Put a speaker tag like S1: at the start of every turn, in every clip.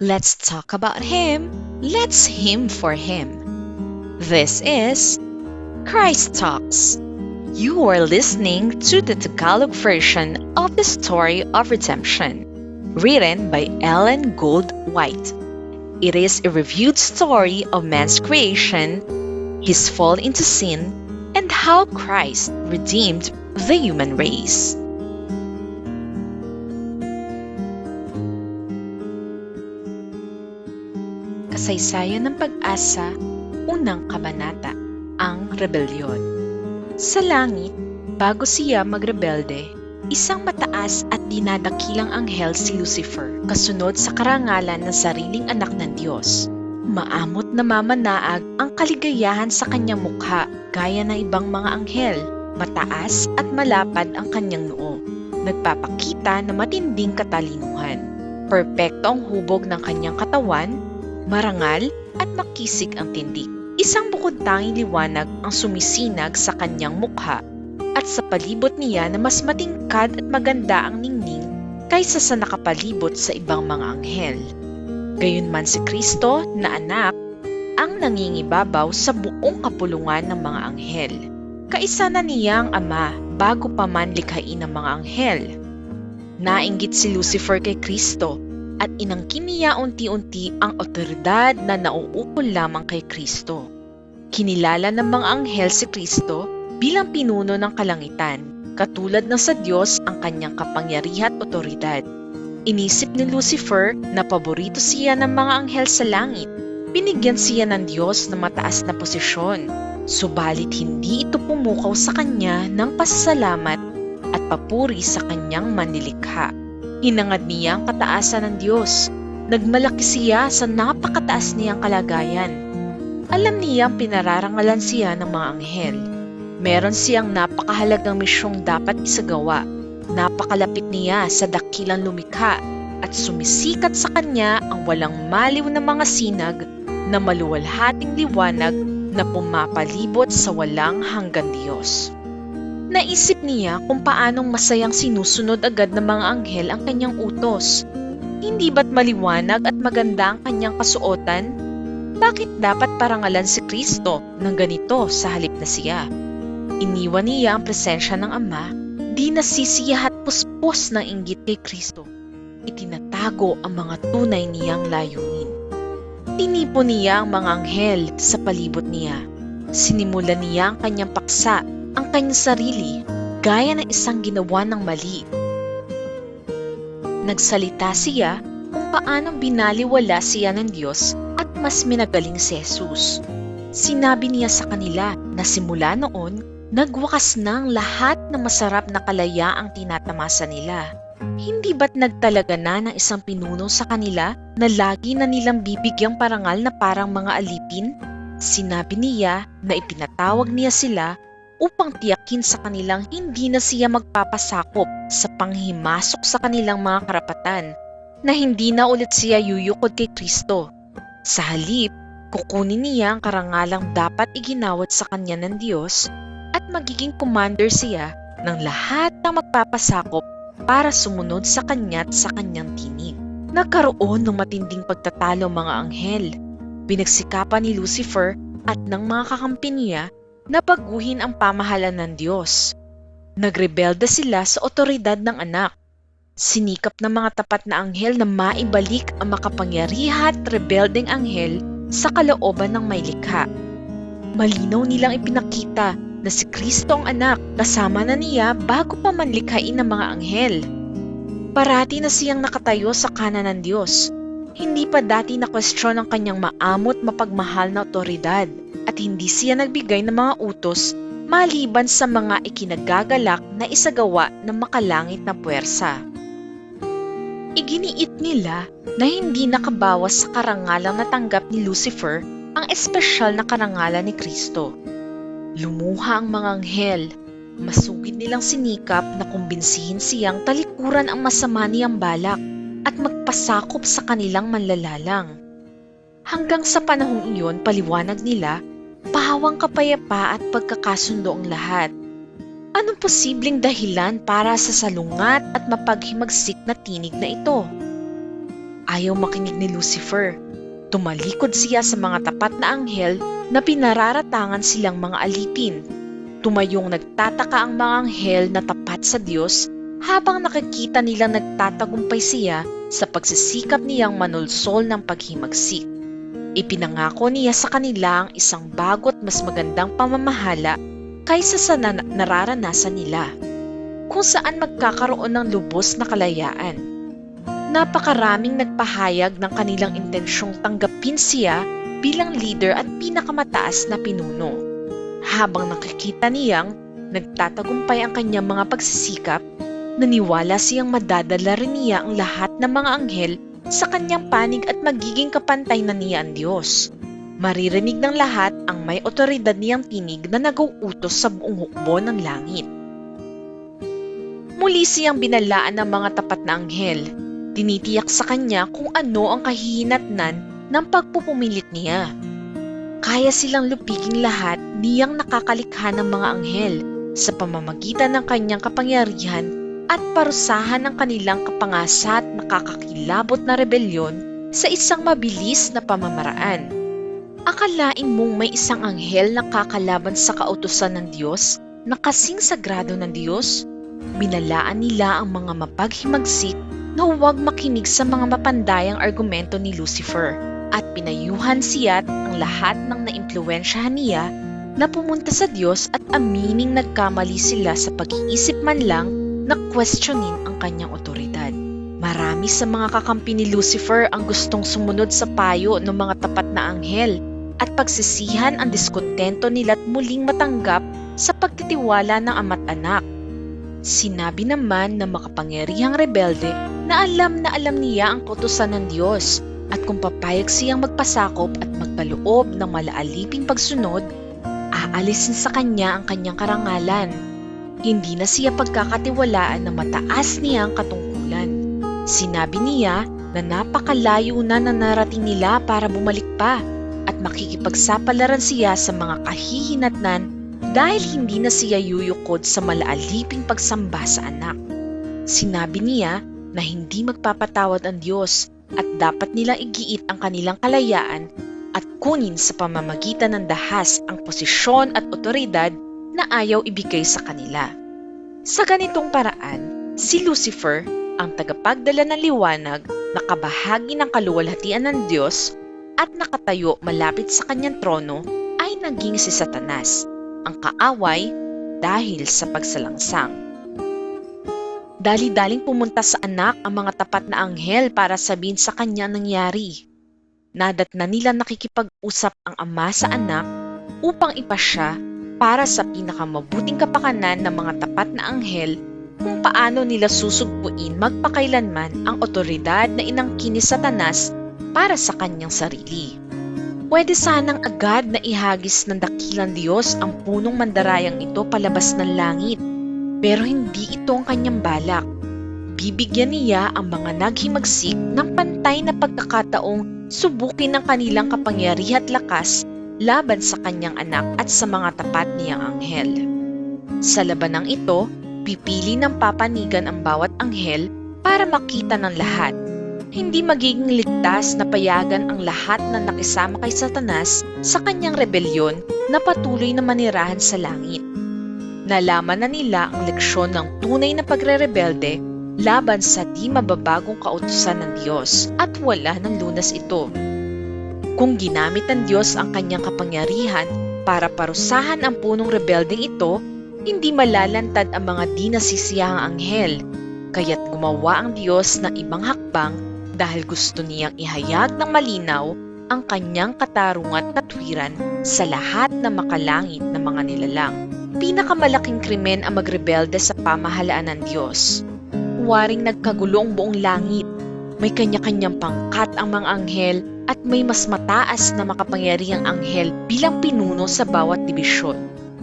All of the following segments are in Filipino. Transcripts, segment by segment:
S1: Let's talk about him. Let's hymn for him. This is Christ Talks. You are listening to the Tagalog version of the story of redemption, written by Ellen Gould White. It is a reviewed story of man's creation, his fall into sin, and how Christ redeemed the human race. Kasaysayan ng Pag-asa, unang kabanata, ang rebelyon. Sa langit, bago siya magrebelde, isang mataas at dinadakilang anghel si Lucifer, kasunod sa karangalan ng sariling anak ng Diyos. Maamot na mamanaag ang kaligayahan sa kanyang mukha, gaya ng ibang mga anghel. Mataas at malapad ang kanyang noo. Nagpapakita na matinding katalinuhan. Perpekto ang hubog ng kanyang katawan, marangal at makisig ang tindig. Isang bukod-tanging liwanag ang sumisinag sa kanyang mukha at sa palibot niya na mas matingkad at maganda ang ningning kaysa sa nakapalibot sa ibang mga anghel. Gayunman si Kristo na anak ang nangingibabaw sa buong kapulungan ng mga anghel. Kaisa na niya ang Ama bago pa man likhain ng mga anghel. Nainggit si Lucifer kay Kristo at inangkin niya unti-unti ang otoridad na nauukol lamang kay Kristo. Kinilala ng mga anghel si Kristo bilang pinuno ng kalangitan, katulad ng sa Diyos ang kanyang kapangyarihan at otoridad. Inisip ni Lucifer na paborito siya ng mga anghel sa langit. Binigyan siya ng Diyos na mataas na posisyon, subalit hindi ito pumukaw sa kanya ng pasasalamat at papuri sa kanyang manlilikha. Hinangad niya ang kataasan ng Diyos. Nagmalaki siya sa napakataas niyang kalagayan. Alam niyang pinararangalan siya ng mga anghel. Meron siyang napakahalagang misyong dapat isagawa. Napakalapit niya sa dakilang lumikha at sumisikat sa kanya ang walang maliw na mga sinag na maluwalhating liwanag na pumapalibot sa walang hanggang Diyos. Naisip niya kung paanong masayang sinusunod agad ng mga anghel ang kanyang utos. Hindi ba't maliwanag at maganda ang kanyang kasuotan? Bakit dapat parangalan si Kristo ng ganito sa halip na siya? Iniwan niya ang presensya ng Ama, di nasisiya at puspos ng inggit kay Kristo. Itinatago ang mga tunay niyang layunin. Tinipon niya ang mga anghel sa palibot niya. Sinimulan niya ang kanyang paksa, ang kanyang sarili, gaya ng isang ginawa ng mali. Nagsalita siya kung paanong binaliwala siya ng Diyos at mas minagaling si Jesus. Sinabi niya sa kanila na simula noon, nagwakas na ang lahat ng masarap na kalayaang tinatamasa nila. Hindi ba't nagtalaga na ng isang pinuno sa kanila na lagi na nilang bibigyang parangal na parang mga alipin? Sinabi niya na ipinatawag niya sila upang tiyakin sa kanilang hindi na siya magpapasakop sa panghimasok sa kanilang mga karapatan, na hindi na ulit siya yuyukod kay Kristo. Sa halip, kukunin niya ang karangalang dapat iginawad sa kanya ng Diyos at magiging commander siya ng lahat ng magpapasakop para sumunod sa kanya at sa kanyang tinig. Nagkaroon ng matinding pagtatalo mga anghel. Pinagsikapan ni Lucifer at ng mga kakampi niya na baguhin ang pamahalaan ng Diyos. Nagrebelde sila sa otoridad ng anak. Sinikap ng mga tapat na anghel na maibalik ang makapangyarihan at rebeldeng anghel sa kalooban ng may likha. Malinaw nilang ipinakita na si Kristo ang anak, kasama na niya bago pa man likhain ng mga anghel. Parati na siyang nakatayo sa kanan ng Diyos. Hindi pa dati na kwestiyon ang kanyang maamot mapagmahal na otoridad at hindi siya nagbigay ng mga utos maliban sa mga ikinagagalak na isagawa ng makalangit na puwersa. Iginiit nila na hindi nakabawas sa karangalang natanggap ni Lucifer ang espesyal na karangalan ni Kristo. Lumuha ang mga anghel. Masugid nilang sinikap na kumbinsihin siyang talikuran ang masama niyang balak at magpasakop sa kanilang manlalalang. Hanggang sa panahong iyon, paliwanag nila, pahawang kapayapa at pagkakasundo ang lahat. Anong posibleng dahilan para sa salungat at mapaghimagsik na tinig na ito? Ayaw makinig ni Lucifer. Tumalikod siya sa mga tapat na anghel na pinararatangan silang mga alipin. Tumayong nagtataka ang mga anghel na tapat sa Diyos habang nakikita nilang nagtatagumpay siya sa pagsisikap niyang manulsol ng paghimagsik. Ipinangako niya sa kanila ang isang bago at mas magandang pamamahala kaysa sa nararanasan nila, kung saan magkakaroon ng lubos na kalayaan. Napakaraming nagpahayag ng kanilang intensyong tanggapin siya bilang leader at pinakamataas na pinuno. Habang nakikita niyang nagtatagumpay ang kanyang mga pagsisikap, naniwala siyang madadala rin niya ang lahat ng mga anghel sa kanyang panig at magiging kapantay na niya ang Diyos. Maririnig ng lahat ang may otoridad niyang tinig na nag-uutos sa buong hukbo ng langit. Muli siyang binalaan ng mga tapat na anghel. Tinitiyak sa kanya kung ano ang kahihinatnan ng pagpupumilit niya. Kaya silang lupiging lahat niyang nakakalikha ng mga anghel sa pamamagitan ng kanyang kapangyarihan at parusahan ng kanilang kapangasa at nakakakilabot na rebelyon sa isang mabilis na pamamaraan. Akalain mong may isang anghel na kakalaban sa kautusan ng Diyos na kasing sagrado ng Diyos? Binalaan nila ang mga mapaghimagsik na huwag makinig sa mga mapandayang argumento ni Lucifer at pinayuhan siya at ang lahat ng naimpluwensyahan niya na pumunta sa Diyos at amining nagkamali sila sa pag-iisip man lang na questionin ang kanyang otoridad. Marami sa mga kakampi ni Lucifer ang gustong sumunod sa payo ng mga tapat na anghel at pagsisihan ang diskontento nila at muling matanggap sa pagtitiwala ng ama't anak. Sinabi naman ng makapangyarihang rebelde na alam niya ang kautusan ng Diyos at kung papayag siyang magpasakop at magpaloob ng malaaliping pagsunod, aalisin sa kanya ang kanyang karangalan. Hindi na siya pagkakatiwalaan na mataas niya ang katungkulan. Sinabi niya na napakalayo na narating nila para bumalik pa at makikipagsapalaran siya sa mga kahihinatnan dahil hindi na siya yuyukod sa malaaliping pagsamba sa anak. Sinabi niya na hindi magpapatawad ang Diyos at dapat nilang igiit ang kanilang kalayaan at kunin sa pamamagitan ng dahas ang posisyon at otoridad na ayaw ibigay sa kanila. Sa ganitong paraan, si Lucifer, ang tagapagdala ng liwanag, nakabahagi ng kaluwalhatian ng Diyos at nakatayo malapit sa kanyang trono, ay naging si Satanas, ang kaaway dahil sa pagsalangsang. Dali-daling pumunta sa anak ang mga tapat na anghel para sabihin sa kanya ang nangyari. Nadatna nila nakikipag-usap ang ama sa anak upang ipasya para sa pinakamabuting kapakanan ng mga tapat na anghel kung paano nila susugpuin magpakailanman ang otoridad na inangkin ni Satanas para sa kanyang sarili. Pwede sanang agad na ihagis ng dakilang Diyos ang punong mandarayang ito palabas ng langit, pero hindi ito ang kanyang balak. Bibigyan niya ang mga naghimagsik ng pantay na pagkakataong subukin ng kanilang kapangyarihan at lakas laban sa kanyang anak at sa mga tapat niyang anghel. Sa labanang ito, pipili ng papanigan ang bawat anghel para makita ng lahat. Hindi magiging ligtas na payagan ang lahat na nakisama kay Satanas sa kanyang rebelyon na patuloy na manirahan sa langit. Nalaman na nila ang leksyon ng tunay na pagre-rebelde laban sa di mababagong kautusan ng Diyos at wala ng lunas ito. Kung ginamit ng Diyos ang kanyang kapangyarihan para parusahan ang punong rebeldeng ito, hindi malalantad ang mga di nasisiyahang anghel, kaya't gumawa ang Diyos ng ibang hakbang dahil gusto niyang ihayag ng malinaw ang kanyang katarungan at katwiran sa lahat na makalangit na mga nilalang. Pinakamalaking krimen ang magrebelde sa pamahalaan ng Diyos. Waring nagkagulo ang buong langit. May kanya-kanyang pangkat ang mga anghel at may mas mataas na makapangyarihang anghel bilang pinuno sa bawat dibisyon.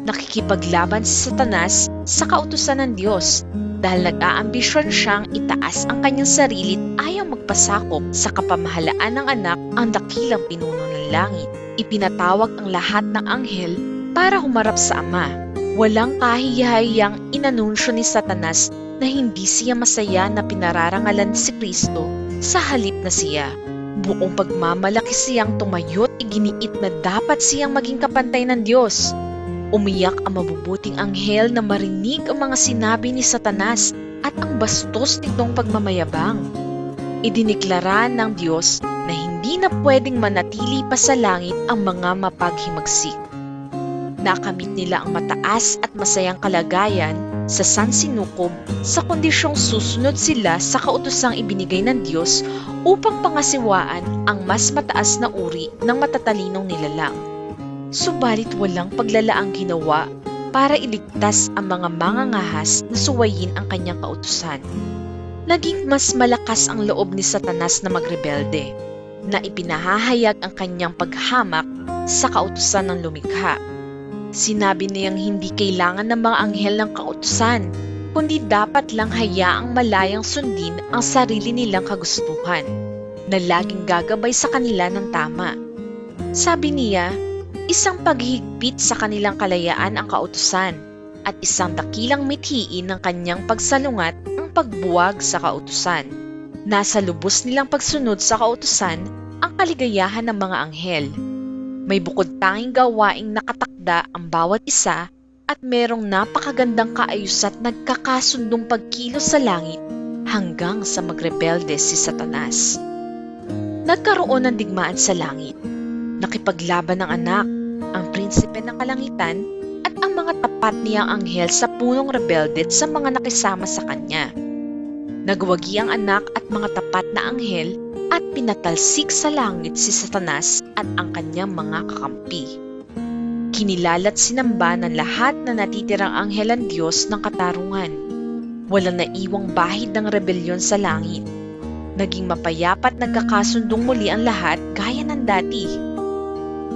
S1: Nakikipaglaban si Satanas sa kautusan ng Diyos dahil nag-aambisyon siyang itaas ang kanyang sarili at ayaw magpasakop sa kapamahalaan ng anak ang dakilang pinuno ng langit. Ipinatawag ang lahat ng anghel para humarap sa Ama. Walang kahiyahayang inanunsyo ni Satanas na hindi siya masaya na pinararangalan si Kristo sa halip na siya. Buong pagmamalaki siyang tumayo't iginiit na dapat siyang maging kapantay ng Diyos. Umiyak ang mabubuting anghel na marinig ang mga sinabi ni Satanas at ang bastos nitong pagmamayabang. Idiniklara ng Diyos na hindi na pwedeng manatili pa sa langit ang mga mapaghimagsik. Nakamit nila ang mataas at masayang kalagayan sa sansinukob sa kondisyong susunod sila sa kautosang ibinigay ng Diyos upang pangasiwaan ang mas mataas na uri ng matatalinong nilalang. Subalit walang paglalaang ginawa para iligtas ang mga mangangahas na suwayin ang kanyang kautusan. Naging mas malakas ang loob ni Satanas na magrebelde, na ipinahahayag ang kanyang paghamak sa kautusan ng lumikha. Sinabi niyang hindi kailangan ng mga anghel ng kautusan, kundi dapat lang hayaang malayang sundin ang sarili nilang kagustuhan, na laging gagabay sa kanila ng tama. Sabi niya, isang paghigpit sa kanilang kalayaan ang kautusan, at isang dakilang mithiin ng kanyang pagsalungat ang pagbuwag sa kautusan. Nasa lubos nilang pagsunod sa kautusan ang kaligayahan ng mga anghel. May bukod tanging gawaing nakatakda ang bawat isa at merong napakagandang kaayos at nagkakasundong pagkilos sa langit hanggang sa magrebelde si Satanas. Nagkaroon ng digmaan sa langit. Nakipaglaban ng anak, ang prinsipe ng kalangitan at ang mga tapat niyang anghel sa punong rebelde sa mga nakisama sa kanya. Nagwagi ang anak at mga tapat na anghel at pinatalsik sa langit si Satanas at ang kanyang mga kakampi. Kinilala't sinamba ng lahat na natitirang anghel ang Diyos ng katarungan. Walang naiwang bahid ng rebelyon sa langit. Naging mapayapat nagkakasundong muli ang lahat gaya ng dati.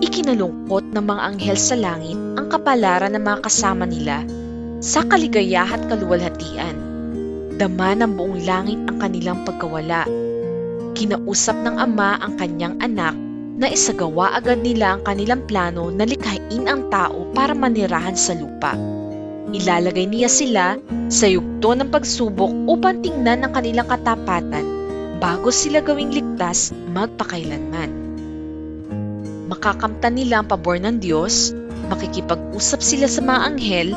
S1: Ikinalungkot ng mga anghel sa langit ang kapalaran ng mga kasama nila sa kaligayahan at kaluwalhatian. Dama ng buong langit ang kanilang pagkawala. Kinausap ng Ama ang kanyang anak na isagawa agad nila ang kanilang plano na likhain ang tao para manirahan sa lupa. Ilalagay niya sila sa yugto ng pagsubok upang tingnan ang kanilang katapatan bago sila gawing ligtas magpakailanman. Makakamtan nila ang pabor ng Diyos, makikipag-usap sila sa mga anghel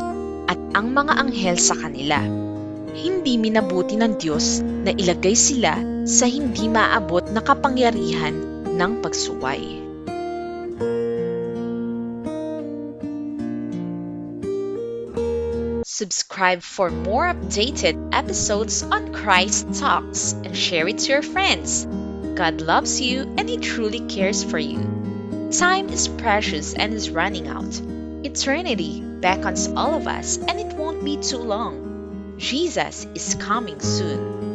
S1: at ang mga anghel sa kanila. Hindi minabuti ng Diyos na ilagay sila sa hindi maaabot na kapangyarihan ng pagsuway. Subscribe for more updated episodes on Christ Talks and share it to your friends. God loves you and He truly cares for you. Time is precious and is running out. Eternity beckons all of us and it won't be too long. Jesus is coming soon.